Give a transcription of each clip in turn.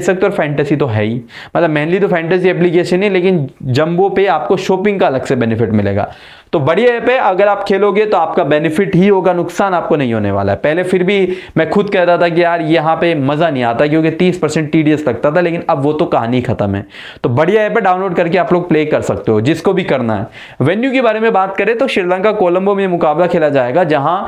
सकते हो और फैंटेसी तो है ही, मतलब मेनली तो फैंटेसी एप्लीकेशन है, लेकिन जंबो पे आपको शॉपिंग का अलग से बेनिफिट मिलेगा। तो बढ़िया ऐप है, अगर आप खेलोगे तो आपका बेनिफिट ही होगा, नुकसान आपको नहीं होने वाला है। पहले फिर भी मैं खुद कहता था कि यार यहाँ पे मजा नहीं आता क्योंकि 30% TDS लगता था, लेकिन अब वो तो कहानी खत्म है। तो बढ़िया ऐप है, डाउनलोड करके आप लोग प्ले कर सकते हो जिसको भी करना है। वेन्यू के बारे में बात करें तो श्रीलंका कोलंबो में मुकाबला खेला जाएगा, जहां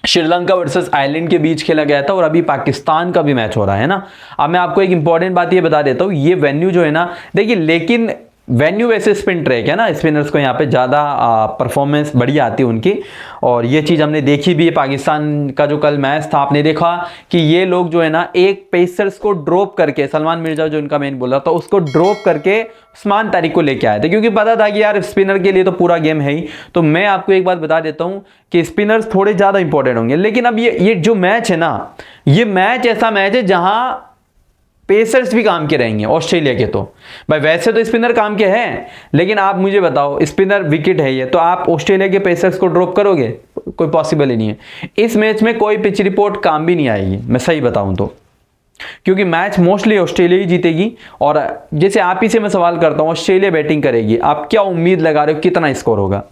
श्रीलंका वर्सेस आयरलैंड के बीच खेला गया था और अभी पाकिस्तान का भी मैच हो रहा है ना। अब मैं आपको एक इंपॉर्टेंट बात ये बता देता हूं, ये वेन्यू जो है ना, देखिए लेकिन वेन्यू वैसे स्पिन ट्रैक है ना, स्पिनर्स को यहाँ पे ज़्यादा परफॉर्मेंस बढ़िया आती है उनकी, और ये चीज़ हमने देखी भी है। पाकिस्तान का जो कल मैच था आपने देखा कि ये लोग जो है ना एक पेसर्स को ड्रॉप करके, सलमान मिर्जा जो इनका मेन बॉलर था उसको ड्रॉप करके उस्मान तारिक को लेके आए थे, क्योंकि पता था कि यार स्पिनर के लिए तो पूरा गेम है ही। तो मैं आपको एक बात बता देता हूँ कि स्पिनर्स थोड़े ज़्यादा इंपॉर्टेंट होंगे, लेकिन अब ये जो मैच है ना, ये मैच ऐसा मैच है जहाँ पेसर्स भी काम के रहेंगे ऑस्ट्रेलिया के। तो भाई वैसे तो स्पिनर काम के हैं, लेकिन आप मुझे बताओ, स्पिनर विकेट है ये, तो आप ऑस्ट्रेलिया के पेसर्स को ड्रॉप करोगे? कोई पॉसिबल ही नहीं है। इस मैच में कोई पिच रिपोर्ट काम भी नहीं आएगी, मैं सही बताऊं तो, क्योंकि मैच मोस्टली ऑस्ट्रेलिया ही जीतेगी। और जैसे आप ही से मैं सवाल करता हूं, ऑस्ट्रेलिया बैटिंग करेगी, आप क्या उम्मीद लगा रहे हो कितना स्कोर होगा?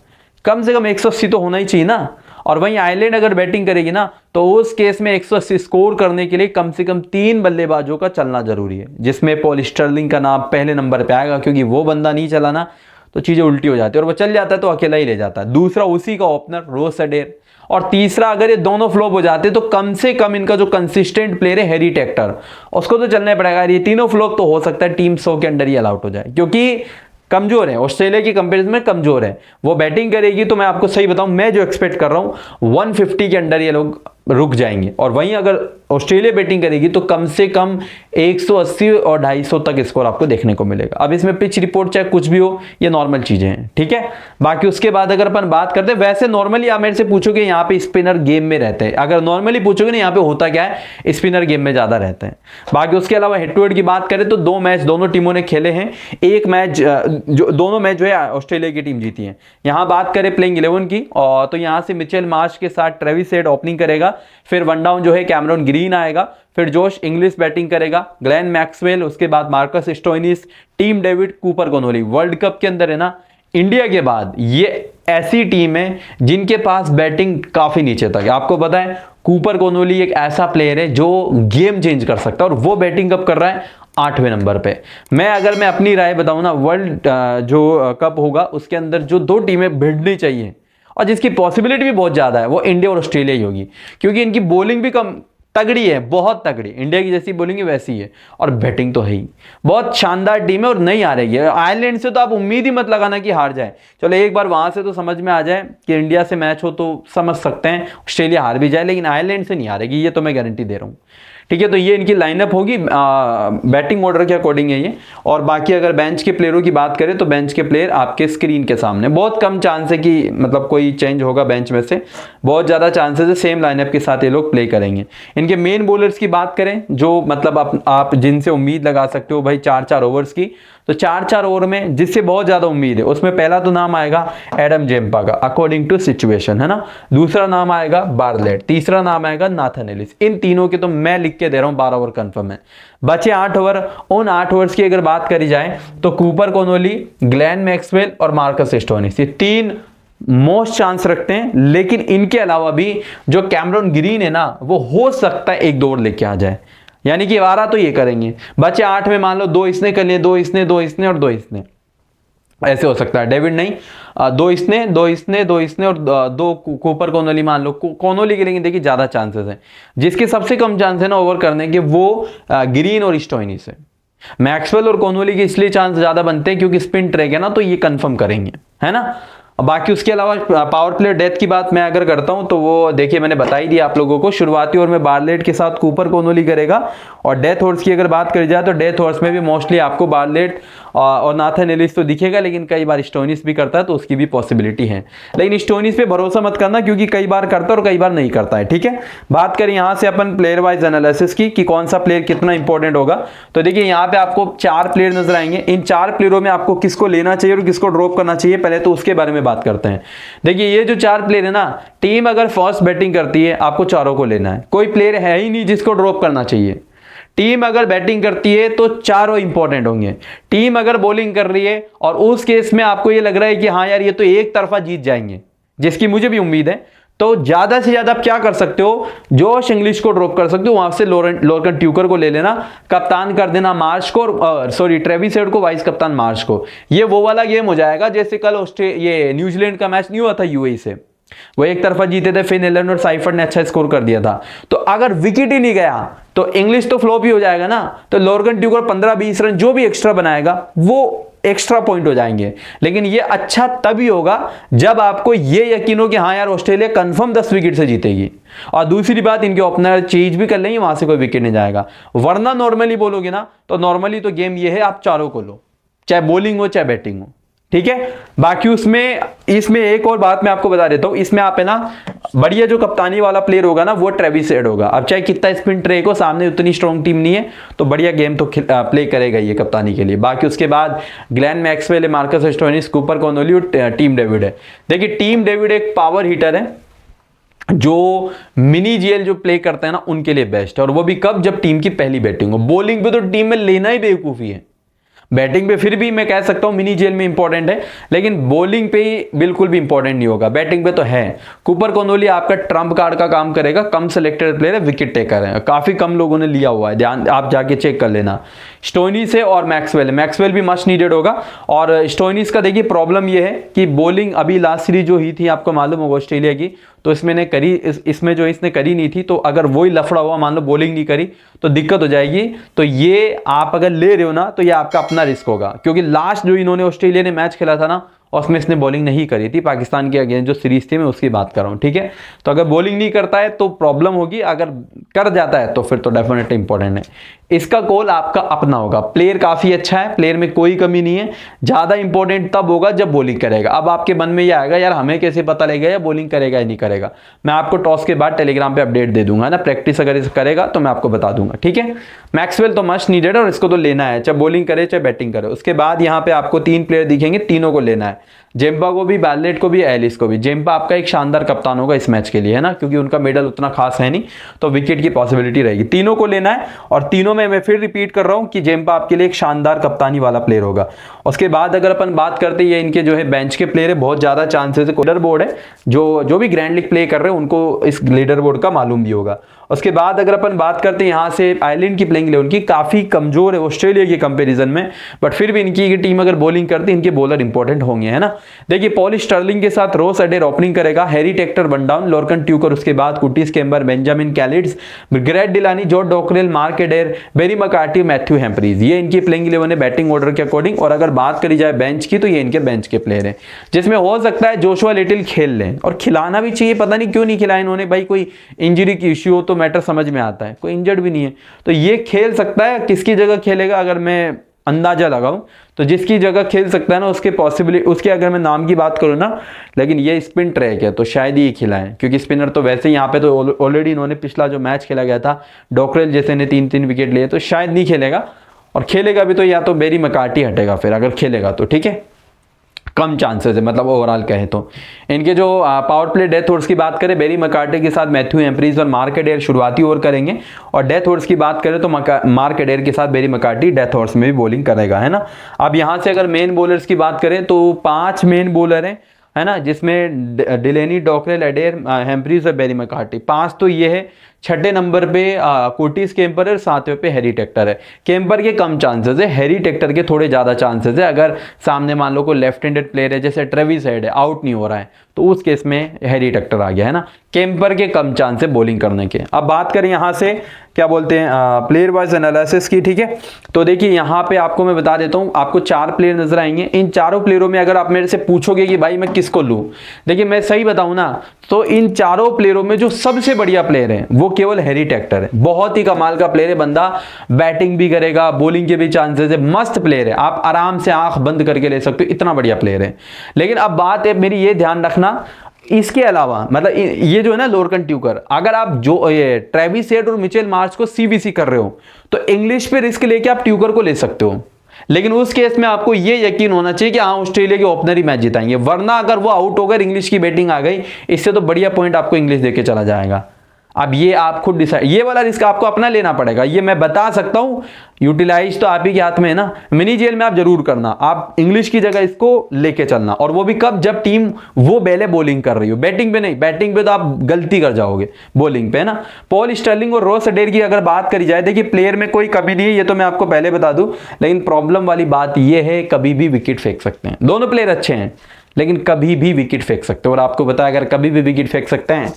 कम से कम 180 तो होना ही चाहिए ना। और वहीं आयरलैंड अगर बैटिंग करेगी ना, तो उस केस में 180 स्कोर करने के लिए कम से कम 3 बल्लेबाजों का चलना जरूरी है, जिसमें पॉल स्टर्लिंग का नाम पहले नंबर पे आएगा, क्योंकि वो बंदा नहीं चला ना तो चीजें उल्टी हो जाती है, और वो चल जाता है तो अकेला ही ले जाता है। दूसरा उसी का ओपनर रोज सडेर, और तीसरा अगर ये दोनों फ्लॉप हो जाते तो कम से कम इनका जो कंसिस्टेंट प्लेयर है हैरी टेक्टर, उसको तो चलना पड़ेगा। ये तीनों फ्लॉप तो हो सकता है टीम 100 के अंडर ही अलाउट हो जाए, क्योंकि कमजोर है, ऑस्ट्रेलिया की कंपैरिजन में कमजोर है। वो बैटिंग करेगी तो मैं आपको सही बताऊं, मैं जो एक्सपेक्ट कर रहा हूं 150 के अंडर ये लोग रुक जाएंगे। और वहीं अगर ऑस्ट्रेलिया बैटिंग करेगी तो कम से कम 180 और 250 तक स्कोर आपको देखने को मिलेगा। अब इसमें पिच रिपोर्ट चाहे कुछ भी हो, ये नॉर्मल चीजें हैं, ठीक है। बाकी उसके बाद अगर अपन बात करते हैं, वैसे नॉर्मली आप मेरे से पूछोगे यहाँ पे स्पिनर गेम में रहते हैं, अगर नॉर्मली पूछोगे ना यहाँ पे होता क्या है, स्पिनर गेम में ज्यादा रहते हैं। बाकी उसके अलावा हेड टू हेड की बात करें तो 2 मैच दोनों टीमों ने खेले हैं। एक मैच जो दोनों मैच जो है ऑस्ट्रेलिया की टीम जीती है। यहाँ बात करें प्लेइंग 11 की, और तो यहाँ से मिचेल मार्श के साथ ट्रेविस हेड ओपनिंग करेगा, फिर वन डाउन जो है कैमरन ग्रीन आएगा, फिर जोश इंग्लिश बैटिंग करेगा, ग्लेन मैक्सवेल, उसके बाद Marcus Stoinis, team David, Cooper Connolly. World cup के अंदर है ना, इंडिया के बाद ये ऐसी टीम है जिनके पास बैटिंग काफी नीचे तक है। आपको पता है कूपर कोनोली एक ऐसा प्लेयर है जो गेम चेंज कर सकता है, और वो बैटिंग कब कर रहा है? 8वें नंबर पे। अगर मैं अपनी राय बताऊं ना, वर्ल्ड जो कप होगा उसके अंदर जो 2 टीमें भिड़नी चाहिए और जिसकी पॉसिबिलिटी भी बहुत ज्यादा है, वो इंडिया और ऑस्ट्रेलिया ही होगी, क्योंकि इनकी बॉलिंग भी कम तगड़ी है, बहुत तगड़ी, इंडिया की जैसी बॉलिंग है वैसी है, और बैटिंग तो है ही। बहुत शानदार टीम है और नहीं हारेगी। आयरलैंड से तो आप उम्मीद ही मत लगाना कि हार जाए। चलो एक बार वहां से तो समझ में आ जाए कि इंडिया से मैच हो तो समझ सकते हैं ऑस्ट्रेलिया हार भी जाए, लेकिन आयरलैंड से नहीं हारेगी, ये तो मैं गारंटी दे रहा हूँ, ठीक है। तो ये इनकी लाइनअप होगी, बैटिंग ऑर्डर के अकॉर्डिंग है ये। और बाकी अगर बेंच के प्लेयरों की बात करें तो बेंच के प्लेयर आपके स्क्रीन के सामने, बहुत कम चांस है कि मतलब कोई चेंज होगा बेंच में से, बहुत ज्यादा चांसेस है सेम लाइनअप के साथ ये लोग प्ले करेंगे। इनके मेन बॉलर्स की बात करें, जो मतलब आप जिनसे उम्मीद लगा सकते हो भाई 4-4 ओवर्स की, तो 4-4 ओवर में जिससे बहुत ज्यादा उम्मीद है उसमें पहला तो नाम आएगा एडम जेम्पा का, अकॉर्डिंग टू सिचुएशन, है ना। दूसरा नाम आएगा बार्लेट, तीसरा नाम आएगा नाथन एलिस। इन तीनों के तो मैं लिख के दे रहा हूं 12 ओवर कंफर्म है। बचे 8 ओवर, उन 8 ओवर्स की अगर बात करी जाए तो कूपर कोनोली, ग्लेन मैक्सवेल और मार्कस स्टोइनिस, ये 3 मोस्ट चांस रखते हैं। लेकिन इनके अलावा भी जो कैमरन ग्रीन है ना, वो हो सकता है 1-2 ओवर लेके आ जाए, यानी कि 12 तो ये करेंगे। बचे 8 में मान लो 2 इसने कर लिए, 2 इसने, 2 इसने और 2 इसने, ऐसे हो सकता है। डेविड नहीं, 2 इसने, 2 इसने, 2 इसने और 2 कूपर कोनोली मान लो। कोनोली के लिए देखिए ज्यादा चांसेस है, जिसके सबसे कम चांस है ना ओवर करने के, वो ग्रीन और स्टोइनिस है। मैक्सवेल और कोनोली के इसलिए चांस ज्यादा बनते हैं क्योंकि स्पिन ट्रैक है ना, तो ये कंफर्म करेंगे, है ना। बाकी उसके अलावा पावर प्ले डेथ की बात मैं अगर करता हूं तो वो देखिए मैंने बता ही दिया आप लोगों को, शुरुआती ओवर में बार्लेट के साथ कूपर कोनोली करेगा। और डेथ ओवर्स की अगर बात करी जाए तो डेथ ओवर्स में भी मोस्टली आपको बार्लेट और नाथन एलिस तो दिखेगा, लेकिन कई बार स्टोइनिस भी करता है, तो उसकी भी पॉसिबिलिटी है। लेकिन स्टोइनिस पे भरोसा मत करना, क्योंकि कई बार करता है और कई बार नहीं करता है, ठीक है। बात करें यहां से अपन प्लेयर वाइज एनालिसिस की कि कौन सा प्लेयर कितना इंपॉर्टेंट होगा, तो देखिए यहाँ पे आपको 4 प्लेयर नजर आएंगे। इन 4 प्लेयरों में आपको किसको लेना चाहिए और किसको ड्रॉप करना चाहिए, पहले तो उसके बारे में बात करते हैं। देखिए ये जो 4 प्लेयर है ना, टीम अगर फर्स्ट बैटिंग करती है आपको चारों को लेना है, कोई प्लेयर है ही नहीं जिसको ड्रॉप करना चाहिए, टीम अगर बैटिंग करती है तो चारों इंपॉर्टेंट होंगे। टीम अगर बॉलिंग कर रही है और उस केस में आपको ये लग रहा है कि हाँ यार ये तो एक तरफा जीत जाएंगे, जिसकी मुझे भी उम्मीद है, तो ज्यादा से ज्यादा आप क्या कर सकते हो, जोश इंग्लिश को ड्रॉप कर सकते हो, वहां से लोरकन ट्यूकर को ले लेना, कप्तान कर देना मार्श को, सॉरी ट्रेविस हेड को वाइस कप्तान मार्श को। ये वो वाला गेम हो जाएगा जैसे कल ये न्यूजीलैंड का मैच नहीं हुआ था यूएई से, वो एक तरफा जीते थे, फिन एलन और साइफर्ड ने अच्छा स्कोर कर दिया था। तो अगर विकेट ही नहीं गया तो इंग्लिश तो फ्लॉप ही हो जाएगा ना, तो लोरगन ट्यूकर 15-20 रन जो भी एक्स्ट्रा बनाएगा वो एक्स्ट्रा पॉइंट हो जाएंगे। लेकिन ये अच्छा तभी होगा जब आपको ये यकीन हो कि हाँ यार ऑस्ट्रेलिया कंफर्म 10 विकेट से जीतेगी, और दूसरी बात इनके ओपनर चेंज भी कर लेंगे, वहां से कोई विकेट नहीं जाएगा। वरना नॉर्मली बोलोगे ना तो नॉर्मली तो गेम ये है आप चारों को लो, चाहे बॉलिंग हो चाहे बैटिंग हो, ठीक है। बाकी इसमें एक और बात मैं आपको बता देता हूं, इसमें आप है ना बढ़िया जो कप्तानी वाला प्लेयर होगा ना वो ट्रेविस हेड होगा। अब चाहे कितना स्पिन ट्रेक हो, सामने उतनी स्ट्रॉन्ग टीम नहीं है तो बढ़िया गेम तो प्ले करेगा ये कप्तानी के लिए। बाकी उसके बाद Glenn Maxwell, Marcus Stoinis, Cooper Connolly और टीम डेविड है। देखिए टीम डेविड एक पावर हिटर है जो मिनी जीएल जो प्ले करते हैं ना उनके लिए बेस्ट है, और वो भी कब, जब टीम की पहली बैटिंग हो। बॉलिंग पे तो टीम में लेना ही बेवकूफी है, बैटिंग पे फिर भी मैं कह सकता हूं मिनी जेल में इंपॉर्टेंट है, लेकिन बॉलिंग पे ही बिल्कुल भी इंपॉर्टेंट नहीं होगा। बैटिंग पे तो है। कूपर कॉनोली आपका ट्रम्प कार्ड का काम करेगा, कम सेलेक्टेड प्लेयर है, विकेट टेकर है, काफी कम लोगों ने लिया हुआ है, ध्यान आप जाके चेक कर लेना। स्टोइनिस है और मैक्सवेल भी मस्ट नीडेड होगा। और स्टोइनिस का देखिए प्रॉब्लम ये है कि बॉलिंग अभी लास्ट सीरीज जो ही थी आपको मालूम होगा ऑस्ट्रेलिया की, तो इसमें जो इसने करी नहीं थी, तो अगर वही लफड़ा हुआ, मान लो बॉलिंग नहीं करी तो दिक्कत हो जाएगी। तो ये आप अगर ले रहे हो ना तो ये आपका अपना रिस्क होगा, क्योंकि लास्ट जो इन्होंने ऑस्ट्रेलिया ने मैच खेला था ना उसमें इसने बॉलिंग नहीं करी थी, पाकिस्तान के अगेंस्ट जो सीरीज थी मैं उसकी बात कर रहा हूं, ठीक है। तो अगर बॉलिंग नहीं करता है तो प्रॉब्लम होगी, अगर कर जाता है तो फिर तो डेफिनेटली इंपॉर्टेंट है। इसका कॉल आपका अपना होगा। प्लेयर काफी अच्छा है, प्लेयर में कोई कमी नहीं है, ज्यादा इंपॉर्टेंट तब होगा जब बॉलिंग करेगा। अब आपके मन में यह आएगा यार हमें कैसे पता लगेगा या बॉलिंग करेगा या नहीं करेगा, मैं आपको टॉस के बाद टेलीग्राम पे अपडेट दे दूंगा ना, प्रैक्टिस अगर इसे करेगा तो मैं आपको बता दूंगा, ठीक है। मैक्सवेल तो मस्ट नीडेड और इसको तो लेना है, चाहे बॉलिंग करे चाहे बैटिंग करे। उसके बाद यहाँ पे आपको 3 प्लेयर दिखेंगे, तीनों को लेना है, जेम्पा को भी, बैलेट को भी, एलिस को भी। जेम्पा आपका एक शानदार कप्तान होगा इस मैच के लिए, है ना, क्योंकि उनका मेडल उतना खास है नहीं, तो विकेट की पॉसिबिलिटी रहेगी। तीनों को लेना है, और तीनों में मैं फिर रिपीट कर रहा हूं कि जेम्पा आपके लिए एक शानदार कप्तानी वाला प्लेयर होगा। उसके बाद अगर अपन बात करते हैं इनके जो है बेंच के प्लेयर है, बहुत ज्यादा चांसेस है, लीडर बोर्ड है, जो भी ग्रैंड लीग प्ले कर रहे हैं उनको इस लीडर बोर्ड का मालूम भी होगा। उसके बाद अगर अपन बात करते हैं यहाँ से आयरलैंड की प्लेइंग इलेवन की, काफी कमजोर है ऑस्ट्रेलिया के कंपैरिजन में, बट फिर भी इनकी टीम अगर बॉलिंग करती है इनके बॉलर इंपॉर्टेंट होंगे, है ना। देखिए पॉल स्टर्लिंग के साथ रोस अडेर ओपनिंग करेगा, Harry Tector one down, Lorcan Tucker उसके बाद, Curtis Campher, Benjamin Calitz, Gareth Delany, George Dockrell, Mark Adair, Barry McCarthy, Matthew Humphreys, ये इनकी प्लेइंग इलेवन है बैटिंग ऑर्डर के अकॉर्डिंग। और अगर बात करी जाए बेंच की तो ये इनके बेंच के प्लेयर हैं, जिसमें हो सकता है जोशुआ लिटिल खेल लें, और खिलाना भी चाहिए, पता नहीं क्यों नहीं खिलाया इन्होंने, भाई कोई इंजरी की इश्यू हो तो मैटर समझ में आता है, कोई इंजर्ड भी नहीं है तो ये खेल सकता है। किसकी जगह खेलेगा अगर मैं अंदाजा लगाऊं तो जिसकी जगह खेल सकता है ना उसके अगर मैं नाम की बात करूं ना, लेकिन ये स्पिन ट्रैक है तो शायद ही खिलाएं, क्योंकि स्पिनर तो वैसे ही यहाँ पे तो ऑलरेडी इन्होंने पिछला जो मैच खेला गया था डॉकरेल जैसे ने 3-3 विकेट लिए, तो शायद नहीं खेलेगा, और खेलेगा भी तो या तो बेरी मकार्टी हटेगा फिर अगर खेलेगा तो, ठीक है, कम चांसेस है, मतलब ओवरऑल कहें तो। इनके जो पावर प्ले डेथ ओवर्स की बात करें, बेरी मकार्टी के साथ मैथ्यू हेम्प्रीज और मार्क एडेर शुरुआती ओवर करेंगे, और डेथ ओवर्स की बात करें तो मार्क एडेर के साथ बेरी मकार्टी डेथ ओवर्स में भी बॉलिंग करेगा, है ना। अब यहां से अगर मेन बॉलर्स की बात करें तो 5 मेन बॉलर हैं, है ना, जिसमें डिलेनी, डॉकरेल, एडेर, हेम्प्रीज और बेरी मकार्टी। 5 तो ये है, छठे नंबर पे कोटिस केम्पर है, 7वें पे हैरी टेक्टर है। केम्पर के कम चांसेस है, हैरी टेक्टर के थोड़े ज्यादा चांसेस है। अगर सामने मान लो कोई लेफ्ट हैंडेड प्लेयर है जैसे ट्रेविस हेड है, आउट नहीं हो रहा है, तो उस केस में हैरी टेक्टर आ गया, है ना। केम्पर के कम चांस है बॉलिंग करने के। अब बात करें यहाँ से क्या बोलते हैं प्लेयर वाइज एनालिसिस की, ठीक है। तो देखिए यहाँ पे आपको मैं बता देता हूँ, आपको 4 प्लेयर नजर आएंगे। इन चारों प्लेयरों में अगर आप मेरे से पूछोगे कि भाई मैं किसको लूँ, देखिए मैं सही बताऊँ ना तो इन चारों प्लेयरों में जो सबसे बढ़िया प्लेयर है वो केवल हैरी टेक्टर है। बहुत ही कमाल का प्लेयर है बंदा, बैटिंग भी करेगा, बॉलिंग के भी चांसेस है, मस्त प्लेयर है, आप आराम से आंख बंद करके ले सकते हो, इतना बढ़िया प्लेयर है। लेकिन अब बात है मेरी, ये ध्यान रखना, इसके अलावा मतलब ये जो है ना लोरकन ट्यूकर, अगर आप जो ये ट्रेविस हेड और मिचेल मार्श को सीवीसी कर रहे हो तो इंग्लिश पे रिस्क लेके आप ट्यूकर को ले सकते हो, लेकिन उस केस में आपको ये यकीन होना चाहिए कि हाँ ऑस्ट्रेलिया के ओपनर ही मैच जिताएंगे, वरना अगर वो आउट होकर इंग्लिश की बैटिंग आ गई, इससे तो बढ़िया पॉइंट आपको इंग्लिश देके चला जाएगा। अब ये आप खुद डिसाइड, ये वाला रिस्क आपको अपना लेना पड़ेगा, ये मैं बता सकता हूं, यूटिलाइज तो आप ही के हाथ में है ना। मिनी जेल में आप जरूर करना, आप इंग्लिश की जगह इसको लेके चलना, और वो भी कब, जब टीम वो पहले बॉलिंग कर रही हो, बैटिंग पे नहीं। बैटिंग पे तो आप गलती कर जाओगे, बॉलिंग पे है ना। पॉल स्टर्लिंग और रॉस अडेर की अगर बात करी जाए, देखिए प्लेयर में कोई कमी नहीं है, ये तो मैं आपको पहले बता दूं, लेकिन प्रॉब्लम वाली बात ये है कभी भी विकेट फेंक सकते हैं। दोनों प्लेयर अच्छे हैं लेकिन कभी भी विकेट फेंक सकते हो, और आपको पता है अगर कभी भी विकेट फेंक सकते हैं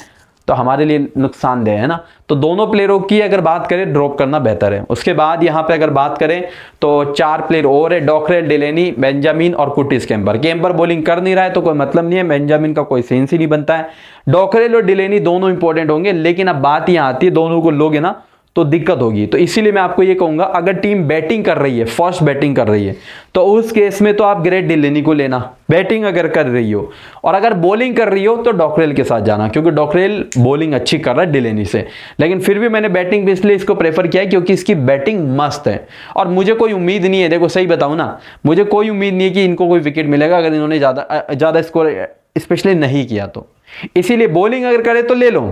तो हमारे लिए नुकसानदेह है ना। तो दोनों प्लेयरों की अगर बात करें, ड्रॉप करना बेहतर है। उसके बाद यहाँ पे अगर बात करें तो 4 प्लेयर और है, डॉकरेल, डिलेनी, बेंजामिन और कुर्टिस कैम्पर। कैम्पर बॉलिंग कर नहीं रहा है तो कोई मतलब नहीं है, बेंजामिन का कोई सेंस ही नहीं बनता है। डॉकरेल और डिलेनी दोनों इंपॉर्टेंट होंगे, लेकिन अब बात यहाँ आती है दोनों को लोगे ना तो दिक्कत होगी। तो इसीलिए मैं आपको ये कहूंगा, अगर टीम बैटिंग कर रही है, फर्स्ट बैटिंग कर रही है, तो उस केस में तो आप ग्रेट डिलेनी को लेना, बैटिंग अगर कर रही हो। और अगर बॉलिंग कर रही हो तो डॉकरेल के साथ जाना, क्योंकि डॉकरेल बॉलिंग अच्छी कर रहा है डिलेनी से। लेकिन फिर भी मैंने बैटिंग पे इसलिए इसको प्रेफर किया है क्योंकि इसकी बैटिंग मस्त है, और मुझे कोई उम्मीद नहीं है, देखो सही बताऊं ना, मुझे कोई उम्मीद नहीं है कि इनको कोई विकेट मिलेगा अगर इन्होंने ज्यादा स्कोर स्पेशली नहीं किया तो। इसीलिए बॉलिंग अगर करे तो ले लो,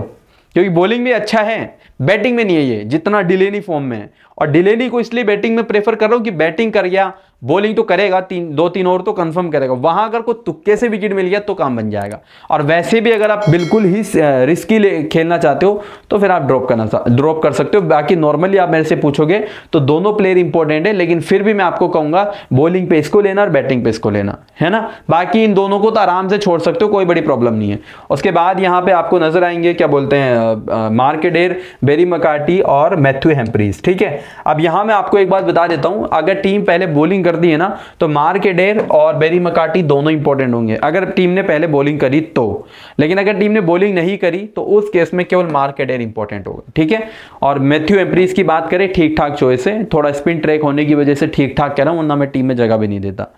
क्योंकि बॉलिंग भी अच्छा है, बैटिंग में नहीं है ये जितना डिलेनी फॉर्म में है। और डिलेनी को इसलिए बैटिंग में प्रेफर कर रहा हूं कि बैटिंग कर गया, बॉलिंग तो करेगा, 2-3 ओवर तो कंफर्म करेगा, वहां अगर कोई तुक्के से विकेट मिल गया तो काम बन जाएगा। और वैसे भी अगर आप बिल्कुल ही रिस्की खेलना चाहते हो तो फिर आप ड्रॉप कर सकते हो। बाकी नॉर्मली आप मेरे से पूछोगे तो दोनों प्लेयर इंपॉर्टेंट है, लेकिन फिर भी मैं आपको कहूंगा बॉलिंग पे इसको लेना और बैटिंग पे इसको लेना, है ना। बाकी इन दोनों को तो आराम से छोड़ सकते हो, कोई बड़ी प्रॉब्लम नहीं है। उसके बाद यहाँ पे आपको नजर आएंगे क्या बोलते हैं, मार्क एडेर, बेरी मैकार्टी और मैथ्यू हेम्प्रीज, ठीक है। अब यहां मैं आपको एक बात बता देता हूं, अगर टीम पहले बॉलिंग करती है ना तो मार्क एडेर और बेरी मैकार्टी दोनों इंपॉर्टेंट होंगे, अगर टीम ने पहले बॉलिंग करी तो। लेकिन अगर टीम ने बॉलिंग नहीं करी तो उस केस में केवल मार्क एडेर इंपॉर्टेंट होगा, ठीक है। और मैथ्यू हेम्प्रीज की बात करें, ठीक ठाक चॉइस है, थोड़ा स्पिन ट्रैक होने की वजह से ठीक ठाक कह रहा हूं, वरना मैं टीम में जगह भी नहीं देता,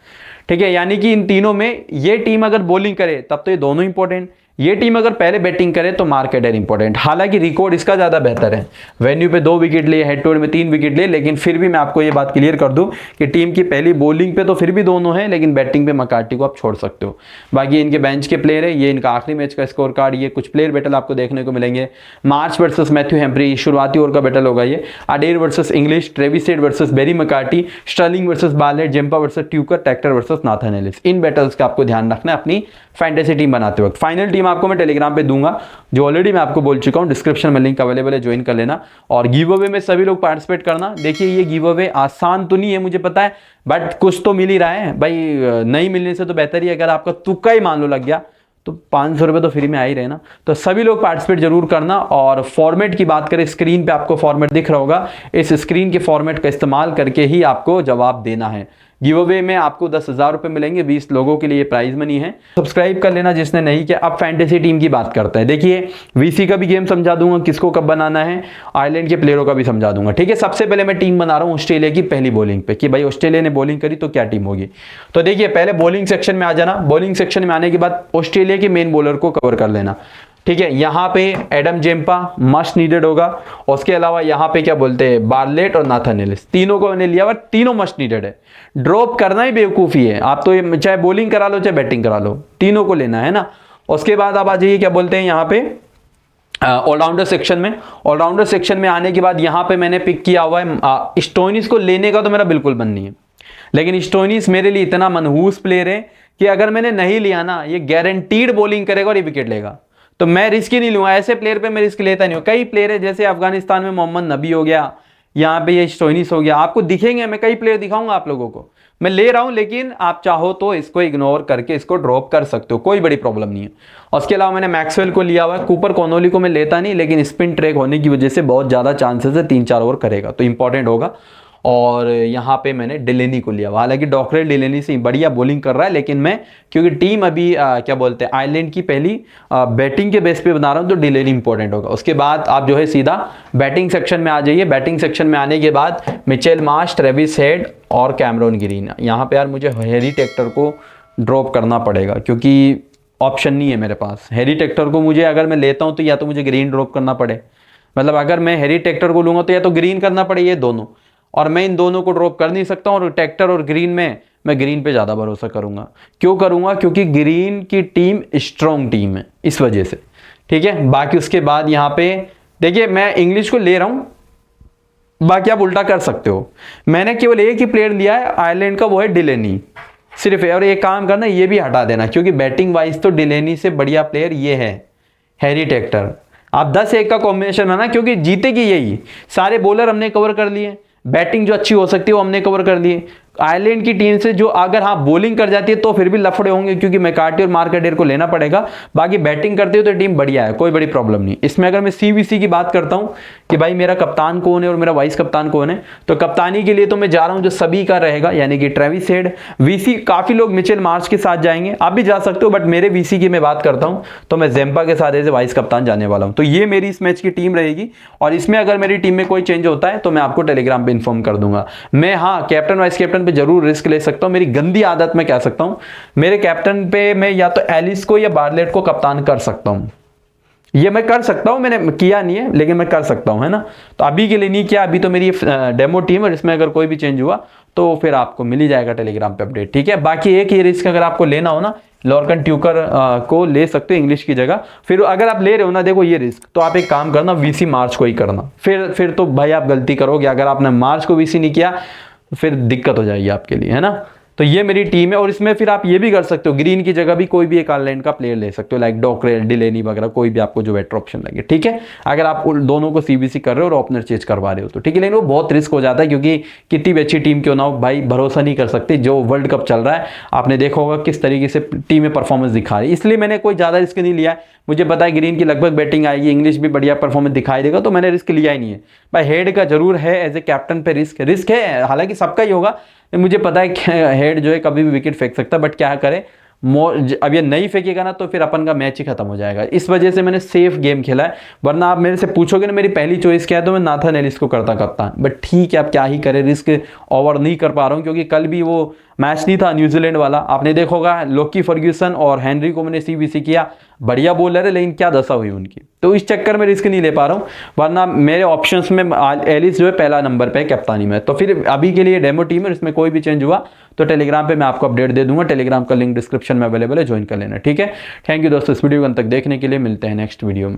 ठीक है। यानी कि इन तीनों में ये टीम अगर बॉलिंग करे तब तो ये दोनों इंपॉर्टेंट, ये टीम अगर पहले बैटिंग करे तो मार्क एडेर इंपॉर्टेंट। हालांकि रिकॉर्ड इसका ज्यादा बेहतर है, वेन्यू पे 2 विकेट लिए, हेड टू हेड में 3 विकेट लिए, लेकिन फिर भी मैं आपको ये बात क्लियर कर दूं कि टीम की पहली बॉलिंग पे तो फिर भी दोनों हैं, लेकिन बैटिंग पे मैकार्टी को आप छोड़ सकते हो। बाकी इनके बेंच के प्लेयर है, ये इनका आखिरी मैच का स्कोर कार्ड, ये कुछ प्लेयर बैटल आपको देखने को मिलेंगे। मार्च वर्सेस मैथ्यू हेम्प्री शुरुआती ओवर का बैटल होगा ये, Adair versus Inglis, Travis Head versus Barry McCarthy, Stirling versus Bartlett, Zampa versus Tucker, Tector versus Nathan Ellis. इन बैटल्स का आपको ध्यान रखना है अपनी फैंटेसी टीम बनाते वक्त। फाइनल टीम आपको मैं टेलीग्राम पे दूंगा, जो ऑलरेडी मैं आपको बोल चुका हूं, डिस्क्रिप्शन में लिंक अवेलेबल है, ज्वाइन कर लेना। और गिव अवे में सभी लोग पार्टिसिपेट करना। देखिए ये गिव अवे आसान तो नहीं है मुझे पता है, बट कुछ तो मिल ही रहा है भाई, नहीं मिलने से तो बेहतर ही अगर आपका तुक्का ही मान लो लग गया तो 500 रुपये तो फ्री में आ ही रहे ना। तो सभी लोग पार्टिसिपेट जरूर करना। और फॉर्मेट की बात करें, स्क्रीन पे आपको फॉर्मेट दिख रहा होगा, इस स्क्रीन के फॉर्मेट का इस्तेमाल करके ही आपको जवाब देना है। गिव अवे में आपको 10,000 रुपये मिलेंगे, 20 लोगों के लिए प्राइज मनी है। सब्सक्राइब कर लेना जिसने नहीं किया। अब फैंटेसी टीम की बात करते हैं। देखिए वीसी का भी गेम समझा दूंगा, किसको कब बनाना है, आयरलैंड के प्लेयरों का भी समझा दूंगा, ठीक है। सबसे पहले मैं टीम बना रहा हूं ऑस्ट्रेलिया की पहली बॉलिंग पे, कि भाई ऑस्ट्रेलिया ने बॉलिंग करी तो क्या टीम होगी। तो देखिए पहले बॉलिंग सेक्शन में आ जाना, बॉलिंग सेक्शन में आने के बाद ऑस्ट्रेलिया के मेन बॉलर को कवर कर लेना, ठीक है। यहां पे एडम जेम्पा मस्ट नीडेड होगा, उसके अलावा यहां पे क्या बोलते हैं, बार्लेट और नाथन एलिस, तीनों को मैंने लिया हुआ, तीनों मस्ट नीडेड है। ड्रॉप करना ही बेवकूफी है, आप तो ये चाहे बॉलिंग करा लो चाहे बैटिंग करा लो, तीनों को लेना है ना। उसके बाद आप आ जाइए क्या बोलते हैं यहाँ पे ऑलराउंडर सेक्शन में। ऑलराउंडर सेक्शन में आने के बाद यहाँ पे मैंने पिक किया हुआ है स्टोइनिस को लेने का, तो मेरा बिल्कुल मन नहीं है, लेकिन स्टोइनिस मेरे लिए इतना मनहूस प्लेयर है कि अगर मैंने नहीं लिया ना, ये गारंटीड बॉलिंग करेगा और ये विकेट लेगा, तो मैं रिस्क ही नहीं लूंगा। ऐसे प्लेयर पे मैं रिस्क लेता नहीं हूं। कई प्लेयर है जैसे अफगानिस्तान में मोहम्मद नबी हो गया, यहाँ पे ये स्टोइनिस हो गया, आपको दिखेंगे, मैं कई प्लेयर दिखाऊंगा आप लोगों को, मैं ले रहा हूं, लेकिन आप चाहो तो इसको इग्नोर करके इसको ड्रॉप कर सकते हो, कोई बड़ी प्रॉब्लम नहीं है। उसके अलावा मैंने मैक्सवेल को लिया हुआ है, कूपर कॉनोली को मैं लेता नहीं, लेकिन स्पिन ट्रैक होने की वजह से बहुत ज्यादा चांसेस है 3-4 ओवर करेगा तो इंपॉर्टेंट होगा। और यहाँ पे मैंने डिलेनी को लिया, हालांकि डॉकरेल डिलेनी से बढ़िया बॉलिंग कर रहा है, लेकिन मैं क्योंकि टीम अभी क्या बोलते हैं आयरलैंड की पहली बैटिंग के बेस पे बना रहा हूँ, तो डिलेनी इंपॉर्टेंट होगा। उसके बाद आप जो है सीधा बैटिंग सेक्शन में आ जाइए। बैटिंग सेक्शन में आने के बाद मिचेल मार्श, ट्रेविस हेड और कैमरॉन ग्रीन। यहाँ पे यार मुझे हैरी टेक्टर को ड्रॉप करना पड़ेगा, क्योंकि ऑप्शन नहीं है मेरे पास। हैरी टेक्टर को मुझे अगर मैं लेता हूँ तो या तो मुझे ग्रीन ड्रॉप करना पड़े, मतलब अगर मैं हैरी टेक्टर को लूंगा तो या तो ग्रीन करना पड़े, ये दोनों, और मैं इन दोनों को ड्रॉप कर नहीं सकता हूं। और टेक्टर और ग्रीन में मैं ग्रीन पे ज़्यादा भरोसा करूंगा। क्यों करूंगा? क्योंकि ग्रीन की टीम स्ट्रॉन्ग टीम है, इस वजह से, ठीक है। बाकी उसके बाद यहाँ पे देखिए मैं इंग्लिश को ले रहा हूं, बाकी आप उल्टा कर सकते हो। मैंने केवल एक ही प्लेयर लिया है आयरलैंड का, वो है डिलेनी सिर्फ है। और एक काम करना, ये भी हटा देना, क्योंकि बैटिंग वाइज तो डिलेनी से बढ़िया प्लेयर ये है हैरी टेक्टर। आप 10-1 का कॉम्बिनेशन है ना, क्योंकि जीतेगी यही। सारे बॉलर हमने कवर कर लिए, बैटिंग जो अच्छी हो सकती है वो हमने कवर कर लिए। आयरलैंड की टीम से जो अगर हाँ बॉलिंग कर जाती है तो फिर भी लफड़े होंगे, क्योंकि मैकार्टी और मार्कडेयर को लेना पड़ेगा। बाकी बैटिंग करती हो तो टीम बढ़िया है, कोई बड़ी प्रॉब्लम नहीं। इसमें अगर मैं सीवीसी की बात करता हूं कि भाई मेरा कप्तान कौन है और मेरा वाइस कप्तान कौन है, तो कप्तानी के लिए तो मैं जा रहा हूं जो सभी का रहेगा, यानी कि ट्रेविस हेड। वीसी काफी लोग मिचेल मार्श के साथ जाएंगे, आप भी जा सकते हो, बट मेरे वीसी की मैं बात करता हूं तो मैं जेम्पा के साथ एज ए वाइस कप्तान जाने वाला हूं। तो ये मेरी इस मैच की टीम रहेगी, और इसमें अगर मेरी टीम में कोई चेंज होता है तो मैं आपको टेलीग्राम पे इन्फॉर्म कर दूंगा। मैं हाँ कैप्टन वाइस कैप्टन पे जरूर रिस्क ले सकता हूं। मेरी गंदी आदत मैं कह सकता हूं, मेरे कैप्टन पे मैं या तो एलिस को या बार्लेट को कप्तान कर सकता हूं। ये मैं कर सकता हूं, मैंने किया नहीं है लेकिन मैं कर सकता हूं, है ना। तो अभी के लिए नहीं किया, अभी तो मेरी डेमो टीम है, इसमें अगर कोई भी चेंज हुआ तो फिर आपको मिल ही जाएगा टेलीग्राम पे अपडेट, ठीक है। बाकी एक ही रिस्क अगर आपको लेना हो ना, लॉर्कन ट्यूकर को ले सकते हो इंग्लिश की जगह। फिर अगर आप ले रहे हो ना, देखो ये रिस्क, तो आप एक काम करना वीसी मार्च को ही करना। फिर तो भाई आप गलती करोगे, अगर आपने मार्च को वीसी नहीं किया फिर दिक्कत हो जाएगी आपके लिए, है ना। तो ये मेरी टीम है, और इसमें फिर आप ये भी कर सकते हो, ग्रीन की जगह भी कोई भी एक आयरलैंड का प्लेयर ले सकते हो, लाइक डॉकरेल, डिलेनी वगैरह, कोई भी आपको जो बेटर ऑप्शन लगे, ठीक है। अगर आप दोनों को सीबीसी कर रहे हो और ओपनर चेंज करवा रहे हो तो ठीक है, लेकिन वो बहुत रिस्क हो जाता है, क्योंकि कितनी भी अच्छी टीम क्यों ना हो भाई, भरोसा नहीं कर सकते। जो वर्ल्ड कप चल रहा है आपने देखा होगा किस तरीके से टीमें परफॉर्मेंस दिखा रही है, इसलिए मैंने कोई ज़्यादा रिस्क नहीं लिया है। मुझे पता है ग्रीन की लगभग बैटिंग आएगी, इंग्लिश भी बढ़िया परफॉर्मेंस दिखाई देगा, तो मैंने रिस्क लिया ही नहीं है भाई। हेड का जरूर है एज ए कैप्टन पे रिस्क है, हालांकि सबका ही होगा। मुझे पता है कि हेड जो है कभी भी विकेट फेंक सकता है, बट क्या करे, अब ये नहीं फेंकेगा ना तो फिर अपन का मैच ही खत्म हो जाएगा। इस वजह से मैंने सेफ गेम खेला है, वरना आप मेरे से पूछोगे ना मेरी पहली चॉइस क्या है, तो मैं नाथन एलिस को करता कप्तान। बट ठीक है, अब क्या ही करे, रिस्क ओवर नहीं कर पा रहा हूँ, क्योंकि कल भी वो मैच नहीं था न्यूजीलैंड वाला, आपने देखा होगा लोकी फर्ग्यूसन और हेनरी को मैंने सीबीसी किया, बढ़िया बॉलर है लेकिन क्या दशा हुई उनकी, तो इस चक्कर में रिस्क नहीं ले पा रहा हूँ। वरना मेरे ऑप्शंस में एलिस जो है पहला नंबर पे है कप्तानी में। तो फिर अभी के लिए डेमो टीम है, इसमें कोई भी चेंज हुआ तो टेलीग्राम पे मैं आपको अपडेट दे दूंगा। टेलीग्राम का लिंक डिस्क्रिप्शन में अवेलेबल है, ज्वाइन कर लेना, ठीक है। थैंक यू दोस्तों इस वीडियो को अंत तक देखने के लिए, मिलते हैं नेक्स्ट वीडियो में।